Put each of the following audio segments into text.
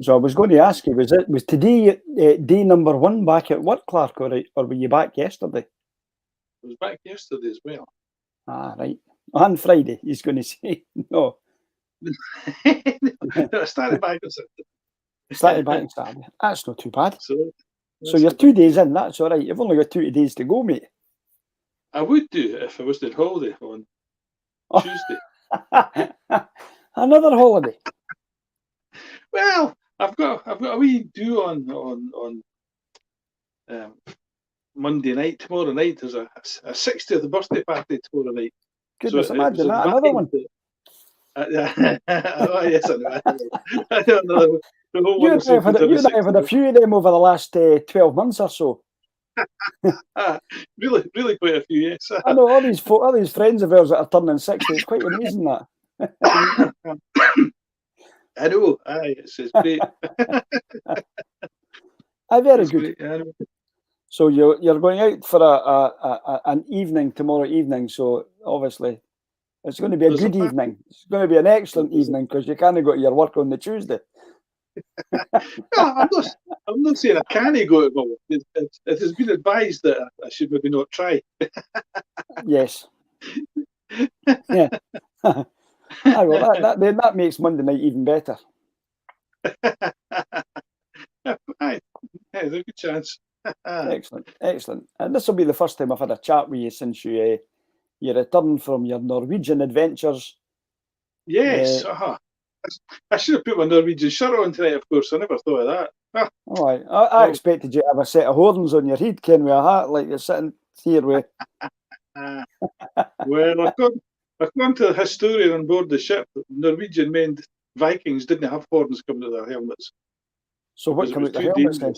So I was going to ask you, was today day number one back at work, Clark, or were you back yesterday? I was back yesterday as well. Ah, right. On Friday, he's going to say no. No, I started back on Saturday. Started back on Saturday. That's not too bad. So So you're 2 days in. That's all right. You've only got 2 days to go, mate. I would do if I was on holiday on Tuesday. Another holiday. Well, I've got a wee do on Monday night. Tomorrow night there's a 60th birthday party tomorrow night. Goodness, imagine that. Another one. Oh, yes, I know. I don't know. You and I have had a few of them over the last 12 months or so. Really quite a few, yes. I know all these friends of ours that are turning 60. It's quite amazing that. I know. Aye, it's great. Very it's good. Great. So you're going out for an evening tomorrow evening. So obviously it's going to be a good evening. It's going to be an excellent evening because you can't go to your work on the Tuesday. No, I'm not saying I can't go to my work. It has been advised that I should maybe not try. Yes. Yeah. Well, that makes Monday night even better. Aye, there's a good chance. Excellent. And this will be the first time I've had a chat with you since you returned from your Norwegian adventures. Yes. I should have put my Norwegian shirt on tonight, of course. I never thought of that. Oh, I expected you to have a set of horns on your head, Ken, with a hat like you're sitting here with. Well, according to the historian on board the ship, Norwegian men Vikings didn't have horns coming to their helmets. So what came out the helmets then?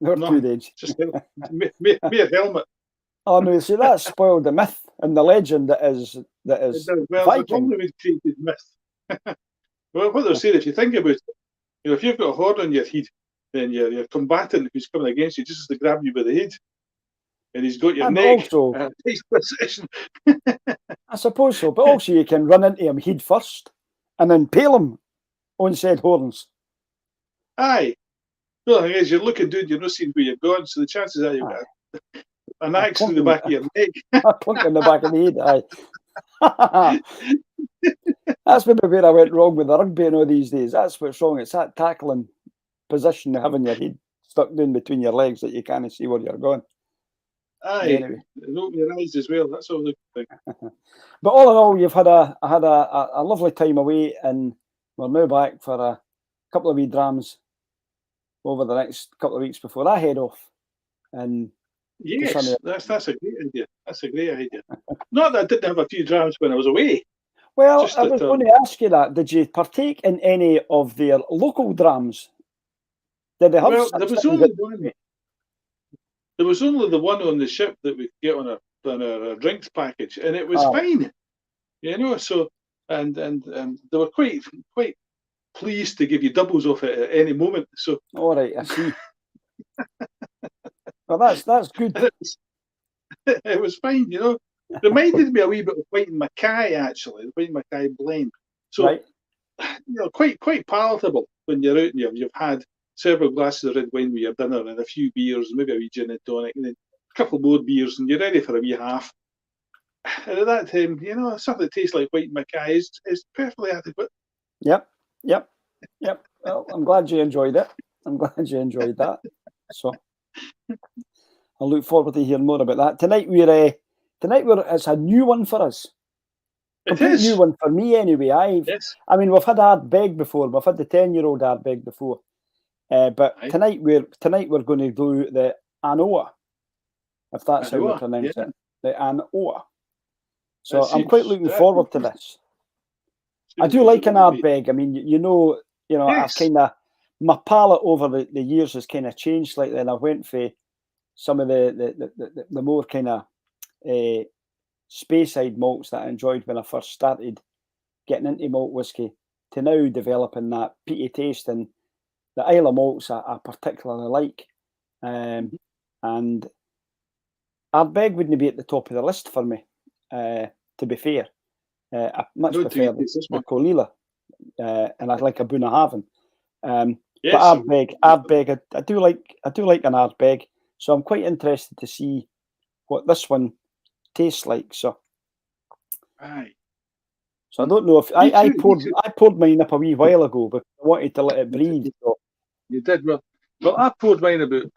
There were 2 days. Just mere helmet. Oh no, see that spoiled the myth and the legend that is well, Viking. It's created myth. Well, what they're saying, if you think about it, if you've got a horn on your head, then your combatant who's coming against you just has to grab you by the head, and he's got your neck. Also, I suppose so, but also you can run into him head first and then impale him on said horns. Aye. Well, the thing is, you're looking, dude, you're not seeing where you're going, so the chances are you've got an axe through the back of your neck. A clunk in the back of the head, aye. That's maybe where I went wrong with the rugby and all these days. That's what's wrong. It's that tackling position of having your head stuck down between your legs that you can't see where you're going. Aye, anyway. Open your eyes as well. That's all the thing. But all in all, you've had a lovely time away, and we're now back for a couple of wee drams over the next couple of weeks before I head off. And yes, that's a great idea. That's a great idea. Not that I didn't have a few drams when I was away. Well, I was going to ask you that. Did you partake in any of their local drams? Did they have? Well, there was only one. There was only the one on the ship that we get on our drinks package, and it was fine. So and they were quite pleased to give you doubles off it at any moment. So all right, I see. Well, that's good. It was fine, Reminded me a wee bit of White and Mackay, actually, the White and Mackay blend. So, right. Quite palatable when you're out and you've had several glasses of red wine with your dinner and a few beers, maybe a wee gin and tonic, and then a couple more beers, and you're ready for a wee half. And at that time, something that tastes like White and Mackay is perfectly adequate. Yep. Well, I'm glad you enjoyed it. I'm glad you enjoyed that. So I look forward to hearing more about that. Tonight it's a new one for us. It is. New one for me anyway. Yes. I mean, we've had Ardbeg before. We've had the 10-year-old Ardbeg before. But tonight we're going to do the An OA, if that's how we pronounce it. The An OA. So I'm quite looking forward to this. I do like an Ardbeg. I mean, I've kind of, my palate over the years has kind of changed slightly, and I went for some of the more kind of Speyside malts that I enjoyed when I first started getting into malt whiskey, to now developing that peaty taste, and the Islay malts I particularly like. And Ardbeg wouldn't be at the top of the list for me, to be fair. I much prefer the Colila, and I like a Bunnahabhain. Yes. But Ardbeg, I do like an Ardbeg, so I'm quite interested to see what this one tastes like. So, aye. So I don't know if I poured mine up a wee while ago, but I wanted to let it breathe. So. You did well. Well, I poured mine about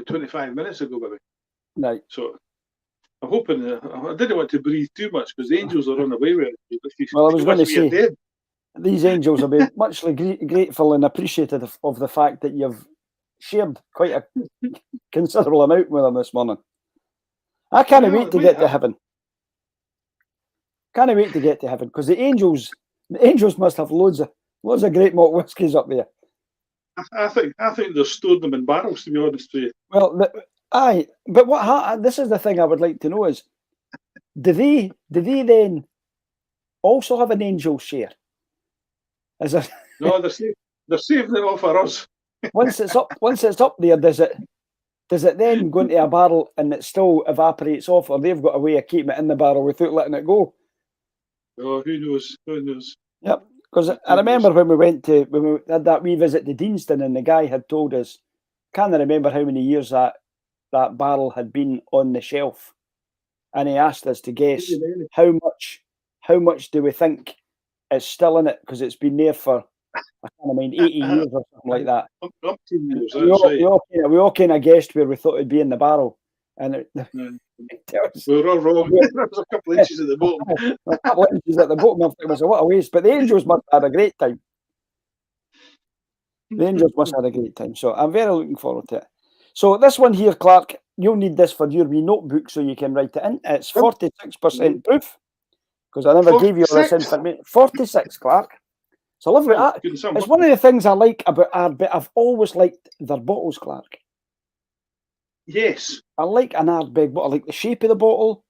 25 minutes ago, maybe. Right. So I'm hoping I didn't want to breathe too much because the angels are on the way with it. Well, I was going to say these angels will be muchly grateful and appreciative of the fact that you've shared quite a considerable amount with them this morning. I can't wait to get to heaven. Can't wait to get to heaven because the angels must have loads of great malt whiskies up there. I think they've stored them in barrels, to be honest with you. Well, but this is the thing I would like to know is, do they then also have an angel share? No, they're saving it all for us. once it's up there, does it then go into a barrel and it still evaporates off, or they've got a way of keeping it in the barrel without letting it go? Oh, who knows? Who knows? Yep. Because I remember when we had that wee visit to Deanston, and the guy had told us, can't remember how many years that barrel had been on the shelf, and he asked us to guess how much do we think is still in it, because it's been there for, I can't mind, 80 years or something like that. Up to years, we all kind of guessed where we thought it'd be in the barrel, and we were all wrong. There was a couple of inches at the bottom. A couple of inches at the bottom. It was what a waste. But the angels must have had a great time. The angels must have had a great time. So I'm very looking forward to it. So this one here, Clark, you'll need this for your wee notebook so you can write it in. It's 46% proof, because I never gave you all this information. 46, Clark. It's a lovely. It's one of the things I like about Ardbeg. I've always liked their bottles, Clark. Yes. I like an Ardbeg bottle. I like the shape of the bottle,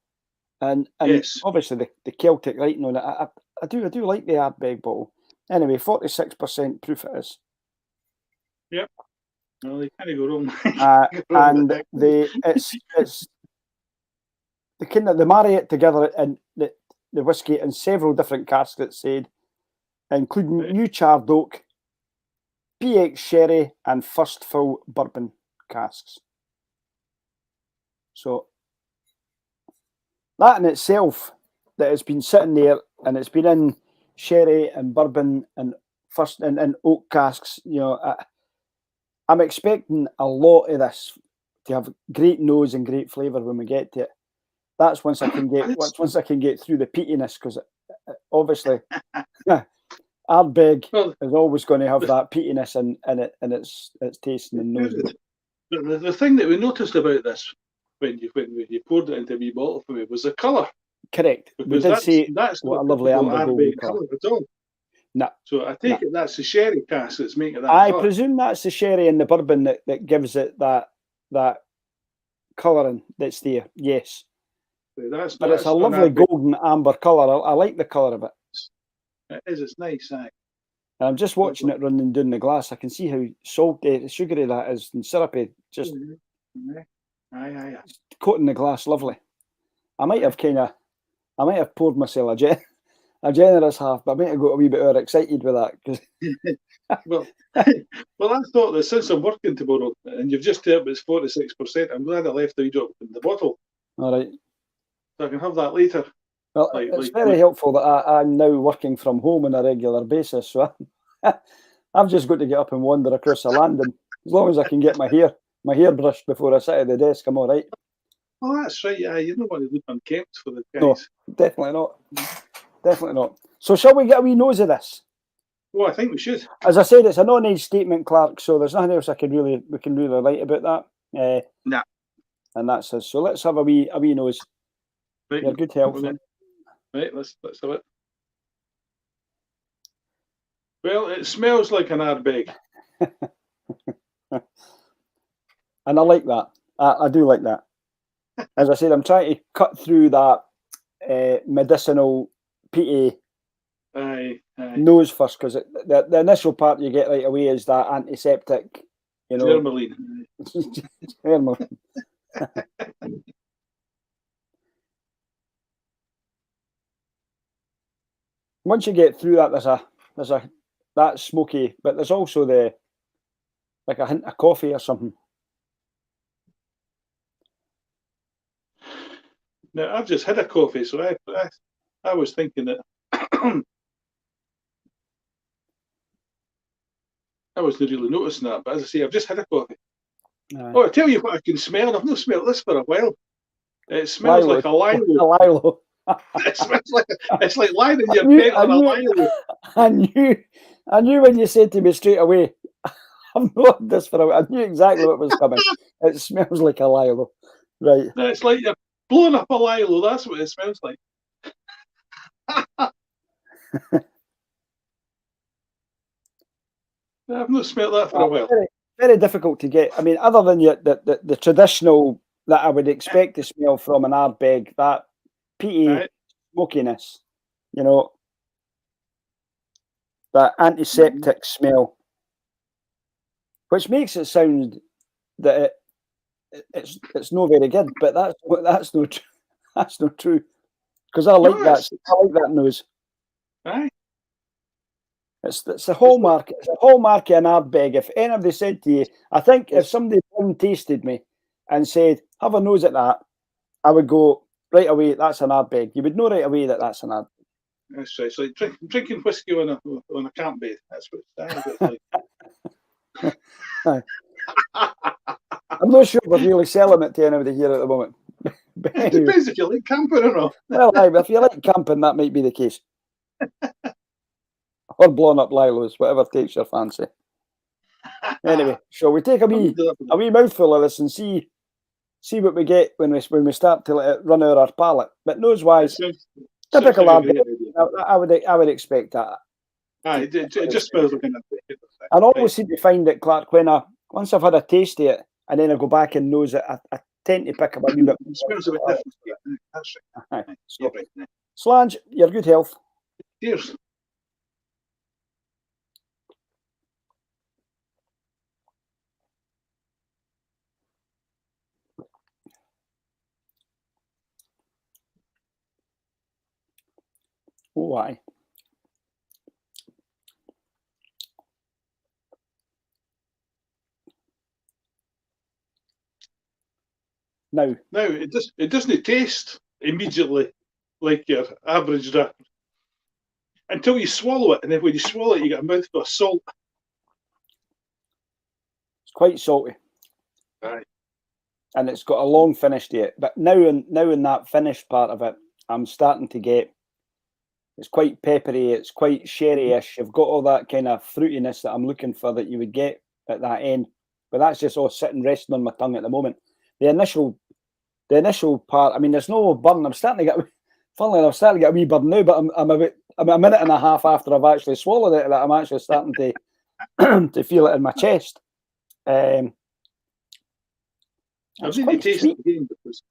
and yes, obviously the Celtic writing on it. I do like the Ardbeg bottle. Anyway, 46% proof it is. Yep. Well, they can't go wrong. And it's the kind of they marry it together, and the whiskey in several different casks, it said, including new charred oak, PX sherry, and first fill bourbon casks. So that in itself, that it's been sitting there and it's been in sherry and bourbon and first and oak casks, you know, I'm expecting a lot of this to have great nose and great flavour when we get to it. That's once I can get through the peatiness, because obviously Ardbeg is always going to have that peatiness in it, and it's tasting and nose. The thing that we noticed about this when you poured it into a wee bottle for me was the colour. Correct. We did say that's what a lovely amber golden colour at all. No. So I take it that's the sherry cask that's making that. I presume that's the sherry and the bourbon that gives it that colouring that's there. Yes. But it's a lovely golden amber colour. I like the colour of it. It is. It's nice. Aye. I'm just watching it running down the glass. I can see how salty, sugary that is, and syrupy. Just aye. Coating the glass, lovely. I might have poured myself a generous half, but I might have got a wee bit overexcited with that. well, I thought that since I'm working tomorrow, and you've just told me it's 46%, I'm glad I left the wee drop in the bottle. All right. So I can have that later. Well, it's very helpful that I'm now working from home on a regular basis, so I've just got to get up and wander across the land, and as long as I can get my hair brushed before I sit at the desk, I'm all right. Oh, that's right. Yeah, you don't want to look unkempt for the guys. No, definitely not. Definitely not. So shall we get a wee nose of this? Well, I think we should. As I said, it's a non-age statement, Clark, so there's nothing else we can really write about that. Nah. And that's it. So let's have a wee nose. Right. Your good health. Right, let's have it. Well, it smells like an Ardbeg. And I like that. I do like that. As I said, I'm trying to cut through that medicinal peaty nose first, because the initial part you get right away is that antiseptic, you know. Germaline. Once you get through that, there's a that's smoky, but there's also like a hint of coffee or something. Now I've just had a coffee, so I was thinking that I wasn't really noticing that, but as I say, I've just had a coffee. Oh, I tell you what, I can smell. I've not smelled this for a while. It smells like a lilo. A lilo. It smells like it's like lying in your bed on a lilo. I knew when you said to me straight away, I've not had this for a while. I knew exactly what was coming. It smells like a lilo. Right. It's like you're blowing up a lilo. That's what it smells like. I've not smelled that for a while. Very, very difficult to get. I mean, other than the traditional that I would expect to smell from an Ardbeg, that peaty smokiness, you know, that antiseptic smell, which makes it sound that it's not very good. But that's not true, because I like that nose. Aye. It's the hallmark. It's a hallmark of an Ardbeg. If anybody said to you, I think if somebody tasted me and said, "Have a nose at that," I would go right away. That's an Ardbeg. You would know right away that that's an Ardbeg. That's right. It's like drinking whiskey on a camp bed. That's what it's like. I'm not sure we're really selling it to anybody here at the moment. It depends if you like camping or not. Well, if you like camping, that might be the case. Or blowing up lilos, whatever takes your fancy. Anyway, shall we take a wee mouthful of this and see what we get when we start to let it run out our palate? But nose-wise, typical Ardbeg. I would expect that. Aye, it just smells like an Ardbeg. I always seem to find it, Clark, when once I've had a taste of it and then I go back and nose it, I tend to pick up a wee bit. It smells a bit different. That's right. Aye. So, Slange, your good health. Cheers. Oh, aye. Now it doesn't taste immediately like your average draft until you swallow it, and then when you swallow it, you get a mouthful of salt. It's quite salty. Aye. And it's got a long finish to it. But now in that finished part of it, I'm starting to get. It's quite peppery. It's quite sherry-ish. You've got all that kind of fruitiness that I'm looking for that you would get at that end. But that's just all sitting resting on my tongue at the moment. The initial part. I mean, there's no burn. I'm starting to get. Funnily enough, I'm starting to get a wee burn now. But I'm a minute and a half after I've actually swallowed it that I'm actually starting to to feel it in my chest. I need to taste it again because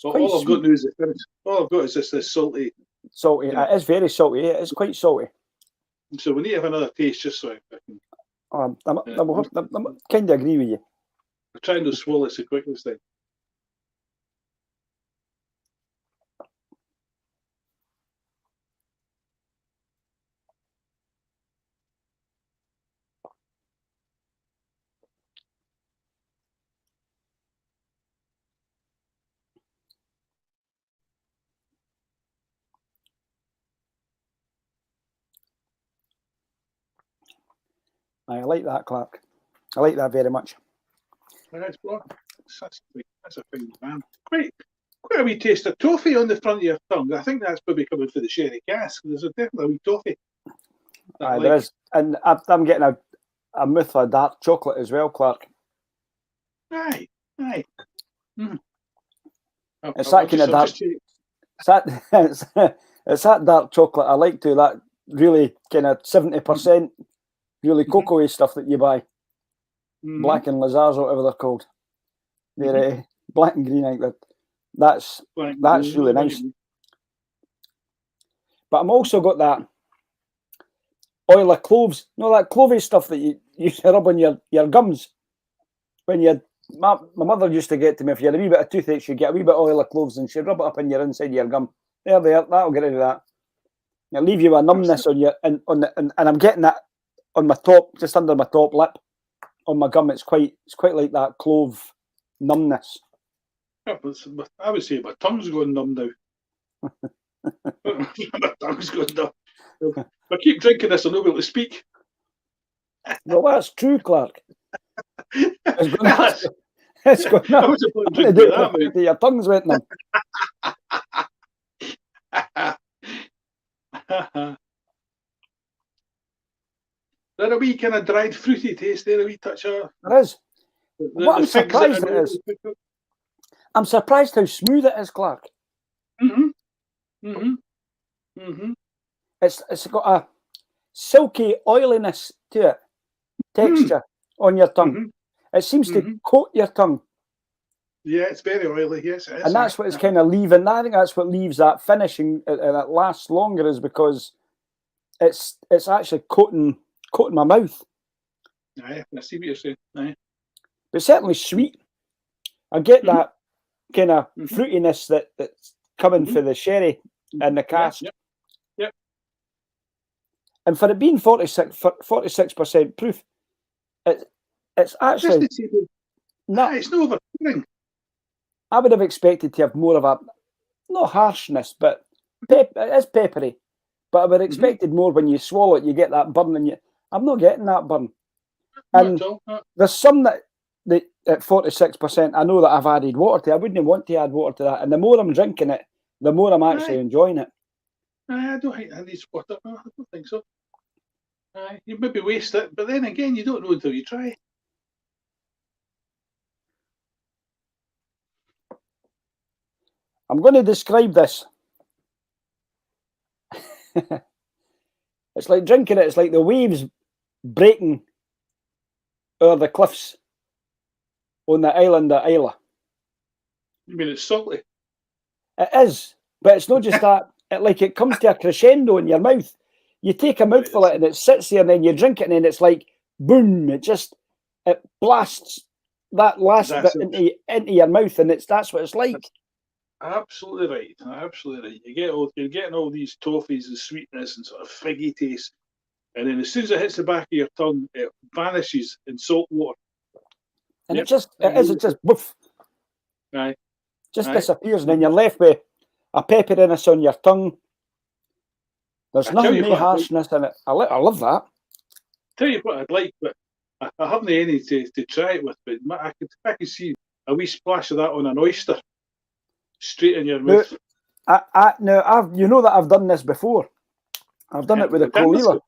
all I've got now is the finish. All I've got is just this salty. Salty. It is very salty. It is quite salty. So we need to have another taste just so I can. I kind of agree with you. I'm trying to swallow it so quick this time. I like that, Clark. I like that very much. That's a fine man. Quite a wee taste of toffee on the front of your tongue. I think that's probably coming for the sherry cask. There's definitely a wee toffee. There is, and I'm getting a mouthful of dark chocolate as well, Clark. Aye. Mm. It's that kind of dark. It's that dark chocolate I like to. That really kind of 70%. Really cocoa-y stuff that you buy. Black and Lazars or whatever they're called. They're black and green, I think. That's really nice. But I'm also got that oil of cloves. You know that clovey stuff that you rub on your gums? When my mother used to get to me, if you had a wee bit of toothache, she'd get a wee bit of oil of cloves and she'd rub it up on your inside of your gum. There, that'll get rid of that. It'll leave you a numbness on your and I'm getting that on my top, just under my top lip, on my gum. It's quite like that clove numbness. Yeah, I would say my tongue's going numb now. My tongue's going numb. If I keep drinking this, I'll not be able to speak. Well, that's true, Clark. It's going I was about to drink that, mate. Your tongue's wet numb. There a wee kind of dried fruity taste there, a wee touch of. There is. What I'm surprised it is. I'm surprised how smooth it is, Clark. It's got a silky oiliness to it, texture on your tongue. It seems to coat your tongue. Yeah, it's very oily. Yes, it is. And that's what it's kind of leaving. I think that's what leaves that finishing, and it lasts longer, is because it's actually coating my mouth. Aye, I see what you're saying. Aye. But certainly sweet. I get that kind of fruitiness that's coming for the sherry and the cask. Yep. And for it being 46% proof, it's actually it's not overpowering. I would have expected to have more of a, not harshness, but it is peppery. But I would have expected more when you swallow it. You get that burn, and I'm not getting that burn. And there's some that at 46%, I know that I've added water to. I wouldn't want to add water to that. And the more I'm drinking it, the more I'm actually enjoying it. I don't think I need water. I don't think so. You maybe waste it, but then again, you don't know until you try. I'm going to describe this. It's like drinking it. It's like the waves breaking over the cliffs on the island of Isla. You mean it's salty? It is, but it's not just that. It comes to a crescendo in your mouth. You take a mouthful of it and it sits there, and then you drink it, and then it's like boom! It blasts that last bit into your mouth, and that's what it's like. Absolutely right. Absolutely right. You're getting all these toffees and sweetness and sort of figgy taste, and then as soon as it hits the back of your tongue, it vanishes in salt water. And it just woof. Aye. Just disappears, and then you're left with a pepperiness on your tongue. There's nothing no harshness in it. I love that. Tell you what I'd like, but I haven't any to try it with. But I could see a wee splash of that on an oyster, straight in your mouth. You know that I've done this before. I've done it with a Colila.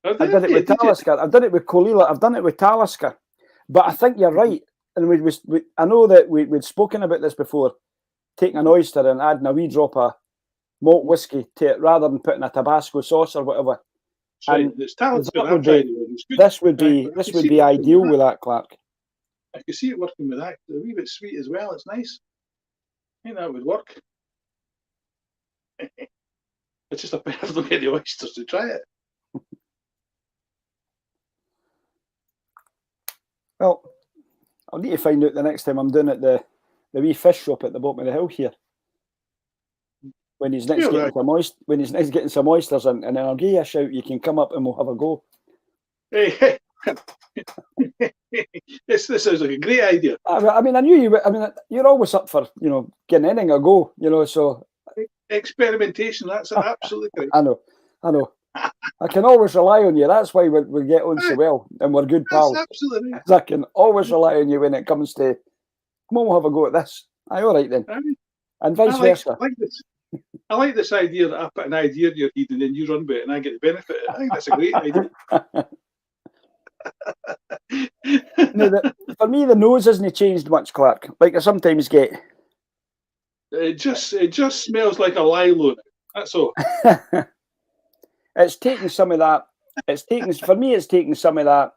I've done it with Talisker. I've done it with Colila. I've done it with Talisker. But I think you're right. And I know that we'd spoken about this before, taking an oyster and adding a wee drop of malt whiskey to it rather than putting a Tabasco sauce or whatever. Right. This would be ideal with that, Clark. I can see it working with that. A wee bit sweet as well. It's nice. I think that would work. It's just I have to get the oysters to try it. Well, I'll need to find out the next time I'm doing it the wee fish shop at the bottom of the hill here. When he's next getting some oysters in, and then I'll give you a shout. You can come up and we'll have a go. Hey. This sounds like a great idea. I mean, I knew you. I mean, you're always up for getting anything a go. So experimentation. That's absolutely correct. I know. I can always rely on you. That's why we get on so well, and we're good pals. Absolutely. I can always rely on you when it comes to. Come on, we'll have a go at this. Aye, all right then. And vice versa. I like this idea that I put an idea in your head and then you run with it and I get the benefit. I think that's a great idea. For me, the nose hasn't changed much, Clark. Like I sometimes get. It just smells like a lilo. That's all. It's taking some of that. For me, it's taking some of that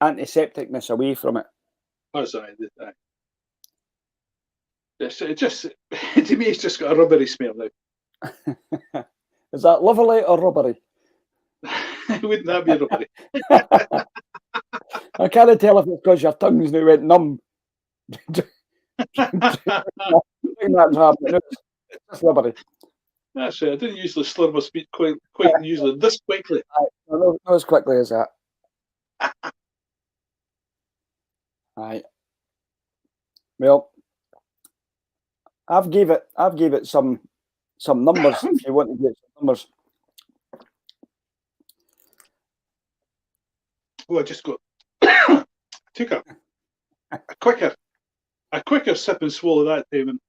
antisepticness away from it. That's right. It just to me, it's just got a rubbery smell now. Is that lovely or rubbery? Wouldn't that be rubbery? I can't tell if it's because your tongue's now went numb. It's just rubbery. That's right. I didn't usually slur my speech quite usually this quickly. not as quickly as that. Aye. Well, I've gave it some numbers if you want to get some numbers. Oh, I just got took a quicker sip and swallow that time, and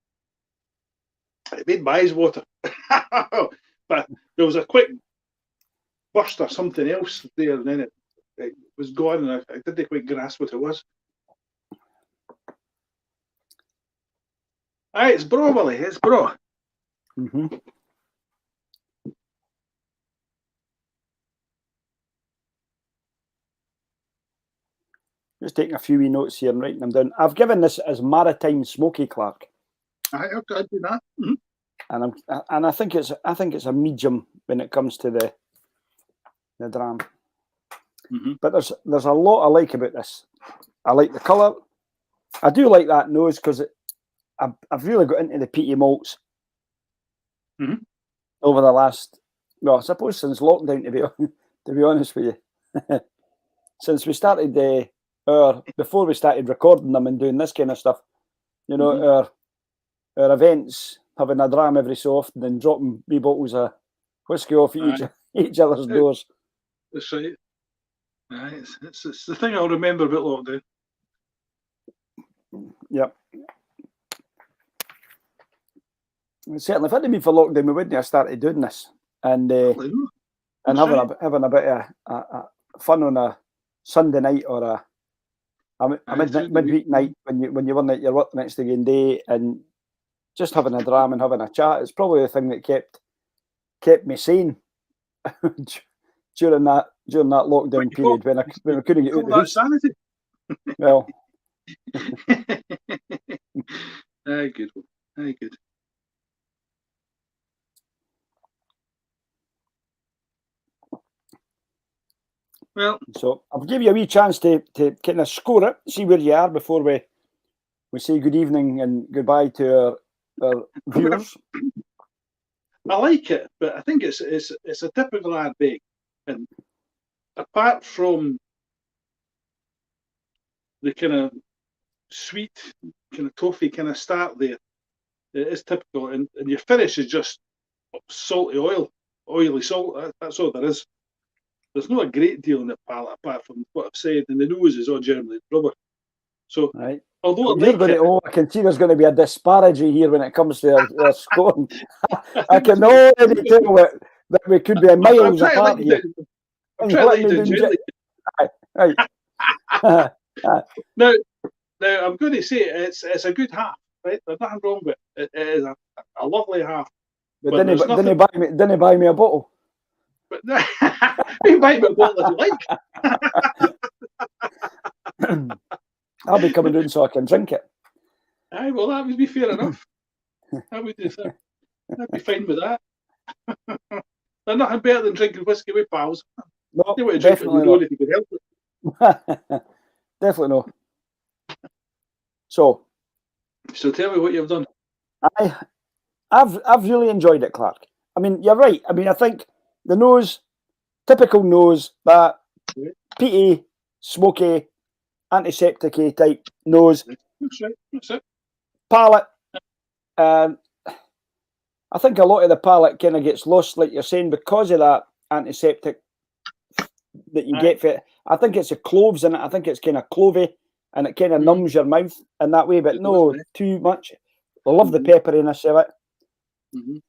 it made my eyes water. But there was a quick burst or something else there, and then it was gone, and I didn't quite grasp what it was. Aye, it's bra, Willie. It's bra. Just taking a few wee notes here and writing them down. I've given this as Maritime Smoky, Clark. I'll do that. And I think it's a medium when it comes to the dram. But there's a lot I like about this. I like the colour. I do like that nose because I've really got into the peaty malts over the last, well, I suppose since lockdown, to be honest with you. Since we started before we started recording them and doing this kind of stuff, you know, our events, having a dram every so often and dropping wee bottles of whiskey off each other's doors. That's right. It's the thing I'll remember about lockdown. Yep. Certainly, if it hadn't been for lockdown, we wouldn't have started doing this and having a bit of fun on a Sunday night or a midweek night when you weren't at your work the next day, and just having a dram and having a chat. It's probably the thing that kept me sane during that lockdown period when I couldn't get out of the house. Sanity. Well, good. Very good. Well, so I'll give you a wee chance to kind of score it, see where you are before we say good evening and goodbye to our viewers. I like it, but I think it's a typical Ardbeg, and apart from the kind of sweet, kind of toffee kind of start there, it is typical, and your finish is just salty oily salt. That's all there is. There's not a great deal in the palate apart from what I've said, and the nose is all generally rubber. So, right. Although I can see there's going to be a disparity here when it comes to our scoring. I can already tell that we could be miles apart here. I'm trying to let you down gently. Now, I'm going to say it's a good half, right? There's nothing wrong with it. It is a lovely half. But didn't buy me a bottle. But you buy me a bottle if you like. I'll be coming down so I can drink it. Aye, well, that would be fair enough. I'd be fine with that. There's nothing better than drinking whiskey with pals. No, definitely not. If you could help it. Definitely no. So tell me what you've done. I've really enjoyed it, Clark. I mean, you're right. I mean, I think the nose, typical nose, that peaty, smoky, antiseptic type nose. That's it. Palate. I think a lot of the palate kind of gets lost, like you're saying, because of that antiseptic that you get for it. I think it's the cloves in it. I think it's kind of clovey, and it kind of numbs your mouth in that way, but no too much. I love the pepperiness of it.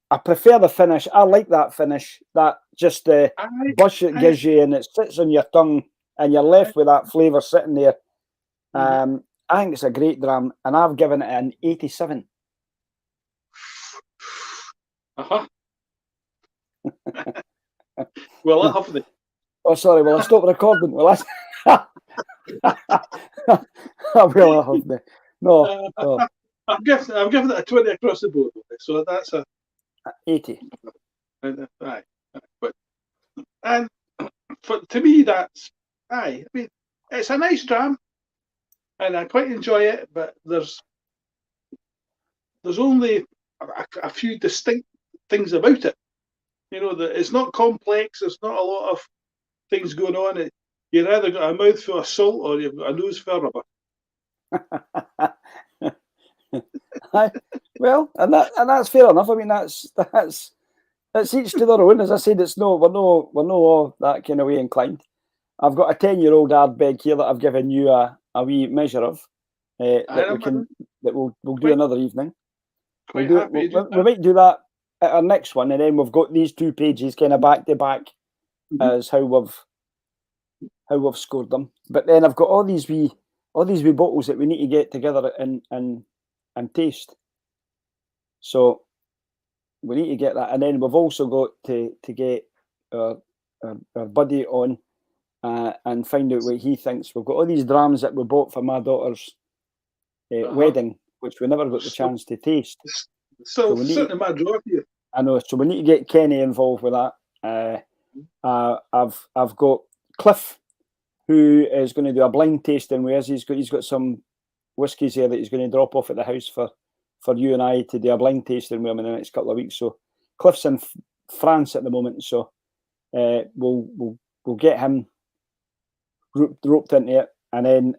I prefer the finish. I like that finish. That just the bush it gives you, and it sits on your tongue, and you're left with that flavour sitting there. I think it's a great dram, and I've given it an 87. Well, I have the. Oh, sorry. Well, I stopped recording. Well, I will have the. No. I'm giving it a 20 across the board. So that's a 80. Aye, but to me that's I mean it's a nice dram, and I quite enjoy it. But there's only a few distinct things about it. You know, that it's not complex. There's not a lot of things going on. You've either got a mouthful of salt or you've got a nose for rubber. Well, and that's fair enough. I mean, that's each to their own. As I said, we're no all that kind of way inclined. I've got a 10-year-old Ardbeg here that I've given you a wee measure of that we'll do another evening. We might do that at our next one, and then we've got these 2 pages kind of back to back as how we've scored them. But then I've got all these wee bottles that we need to get together and taste. So we need to get that, and then we've also got to get our buddy on and find out what he thinks. We've got all these drams that we bought for my daughter's wedding, which we never got the chance to taste. So we sitting in my drawer here. I know, so we need to get Kenny involved with that. I've got Cliff, who is going to do a blind tasting with us. He's got some whiskies here that he's going to drop off at the house for you and I to do a blind tasting with him in the next couple of weeks. So Cliff's in France at the moment, so we'll get him roped into it, and then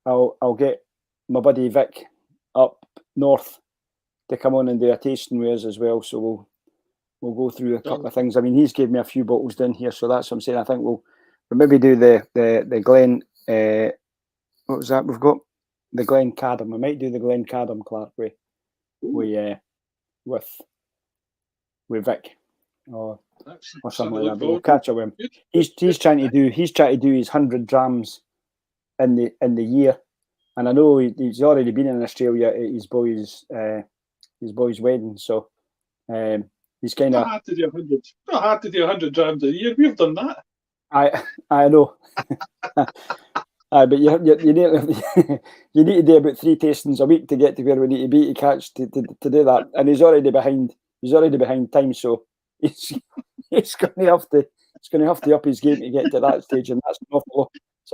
I'll get my buddy Vic up north to come on and do a tasting with us as well. So we'll go through a couple of things. I mean, he's gave me a few bottles down here, so that's what I'm saying. I think we'll maybe do the Glen. What was that? We've got the Glen Cadam. We might do the Glen Cadam, Clark, with Vic or something like that. But we'll catch up with him. He's trying to do his 100 drams in the year, and I know he's already been in Australia at his boy's wedding. So he's kind of hard to do 100. Not hard to do 100 drams a year. We've done that. I know. But you need to do about 3 tastings a week to get to where we need to be to catch to do that, and he's already behind time, so he's going to have to up his game to get to that stage, and that's an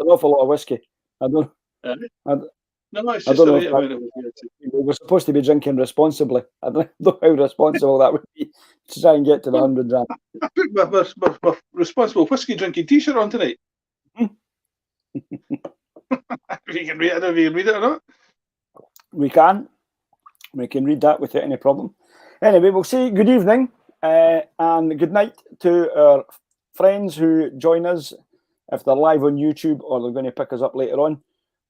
awful lot of whiskey. I don't know. We're supposed to be drinking responsibly. I don't know how responsible that would be to try and get to the 100 drams. I put my responsible whiskey drinking T-shirt on tonight. We can read it. I don't know if you can read it or not. We can read that without any problem. Anyway, we'll say good evening and good night to our friends who join us, if they're live on YouTube or they're going to pick us up later on.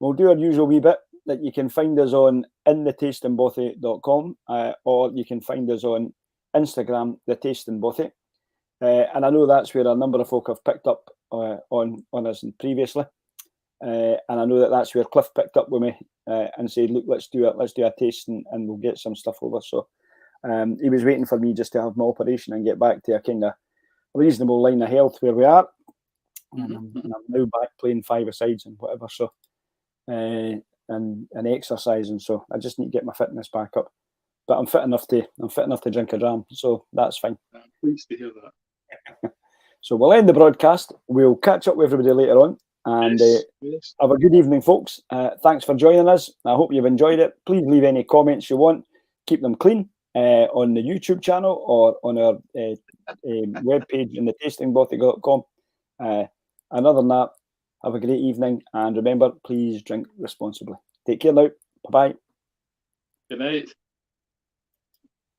We'll do our usual wee bit that you can find us on inthetastingbothy.com or you can find us on Instagram, The Tasting Bothy. And I know that's where a number of folk have picked up on us previously. And I know that's where Cliff picked up with me and said, look, let's do a taste and we'll get some stuff over. So he was waiting for me just to have my operation and get back to a kind of reasonable line of health where we are. And I'm now back playing 5-a-sides and whatever. So and exercising. So I just need to get my fitness back up. But I'm fit enough to drink a dram, so that's fine. I'm pleased to hear that. So we'll end the broadcast. We'll catch up with everybody later on. And have a good evening, folks. Thanks for joining us. I hope you've enjoyed it. Please leave any comments you want. Keep them clean on the YouTube channel or on our webpage in thetastingbothy.com. And other than that, have a great evening. And remember, please drink responsibly. Take care now. Bye-bye. Good night.